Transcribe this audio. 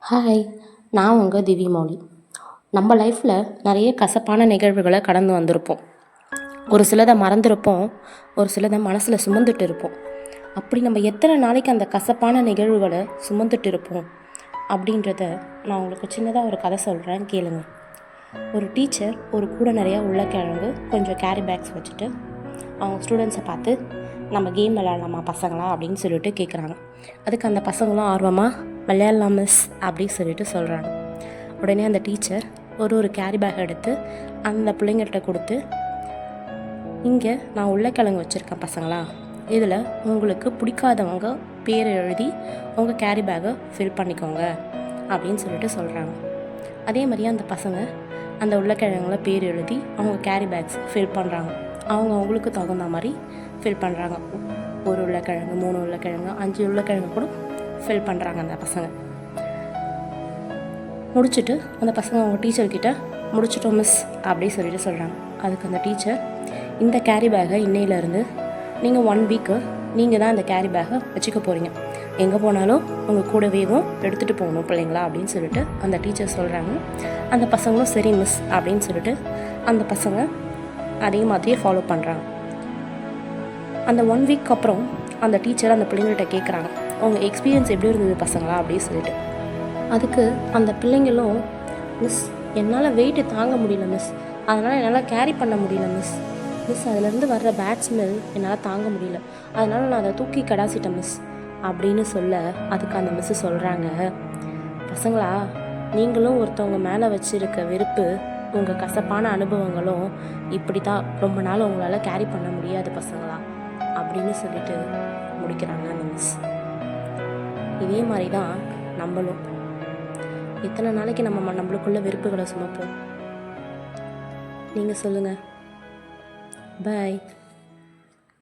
Hi, நான் உங்கள் திவ்ய மௌலி. நம்ம லைஃப்பில் நிறைய கசப்பான நிகழ்வுகளை கடந்து வந்திருப்போம். ஒரு சிலதை மறந்துருப்போம், ஒரு சிலதை மனசில் சுமந்துட்டு இருப்போம். அப்படி நம்ம எத்தனை நாளைக்கு அந்த கசப்பான நிகழ்வுகளை சுமந்துட்டு இருப்போம் அப்படின்றத நான் உங்களுக்கு சின்னதாக ஒரு கதை சொல்கிறேன், கேளுங்க. ஒரு டீச்சர் ஒரு கூட நிறையா உருளைக்கிழங்கு கொஞ்சம் கேரி பேக்ஸ் வச்சுட்டு அவங்க ஸ்டூடெண்ட்ஸை பார்த்து, நம்ம கேம் விளையாடலாமா பசங்களா அப்படின்னு சொல்லிட்டு கேட்குறாங்க. அதுக்கு அந்த பசங்களும் ஆர்வமாக விளையாடலாம் மிஸ் அப்படின்னு சொல்லிட்டு சொல்கிறாங்க. உடனே அந்த டீச்சர் ஒரு கேரி பேக் எடுத்து அந்த பிள்ளைங்கள்கிட்ட கொடுத்து, இங்கே நான் உருளைக்கிழங்கு வச்சுருக்கேன் பசங்களா, இதில் உங்களுக்கு பிடிக்காதவங்க பேர் எழுதி உங்கள் கேரி பேக்கை ஃபில் பண்ணிக்கோங்க அப்படின்னு சொல்லிட்டு சொல்கிறாங்க. அதே மாதிரியே அந்த பசங்க அந்த உருளைக்கிழங்குல பேர் எழுதி அவங்க கேரி பேக்ஸ் ஃபில் பண்ணுறாங்க. அவங்களுக்கு தகுந்த மாதிரி ஃபில் பண்ணுறாங்க. 1 உருளைக்கிழங்கு, 3 உருளைக்கிழங்கு, 5 உருளைக்கிழங்கு கூட ஃபில் பண்ணுறாங்க அந்த பசங்க. முடிச்சுட்டு அந்த பசங்க அவங்க டீச்சர்கிட்ட முடிச்சிட்டோம் மிஸ் அப்படின்னு சொல்லிட்டு சொல்கிறாங்க. அதுக்கு அந்த டீச்சர், இந்த கேரி பேக்கை இன்னையிலேருந்து நீங்கள் 1 வீக்கு நீங்கள் தான் இந்த கேரி பேக்கை வச்சுக்க போகிறீங்க. எங்கே போனாலும் உங்கள் கூடவேவும் எடுத்துகிட்டு போகணும் பிள்ளைங்களா அப்படின்னு சொல்லிட்டு அந்த டீச்சர் சொல்கிறாங்க. அந்த பசங்களும் சரி மிஸ் அப்படின்னு சொல்லிட்டு அந்த பசங்க அதே மாதிரியே ஃபாலோ பண்ணுறாங்க. அந்த 1 வீக் அப்புறம் அந்த டீச்சர் அந்த பிள்ளைங்கள்ட்ட கேட்குறாங்க, உங்கள் எக்ஸ்பீரியன்ஸ் எப்படி இருந்தது பசங்களா அப்படின்னு சொல்லிட்டு. அதுக்கு அந்த பிள்ளைங்களும், மிஸ் என்னால் வெயிட்டு தாங்க முடியல மிஸ், அதனால் என்னால் கேரி பண்ண முடியல மிஸ், அதுலேருந்து வர்ற பேட் ஸ்மெல் என்னால் தாங்க முடியல, அதனால் நான் அதை தூக்கி கடாசிட்டேன் மிஸ் அப்படின்னு சொல்ல, அதுக்கு அந்த மிஸ்ஸு சொல்கிறாங்க, பசங்களா நீங்களும் ஒருத்தவங்க மேலே வச்சுருக்க வெறுப்பு, உங்கள் கசப்பான அனுபவங்களும் இப்படி தான் ரொம்ப நாள் உங்களால் கேரி பண்ண முடியாது பசங்களா அப்படின்னு சொல்லிட்டு முடிக்கிறாங்க அந்த மிஸ். இதே மாதிரி தான் நம்மளும் எத்தனை நாளைக்கு நம்மளுக்குள்ள வெறுப்புகளை சுமப்போம்? நீங்கள் சொல்லுங்கள். பாய்.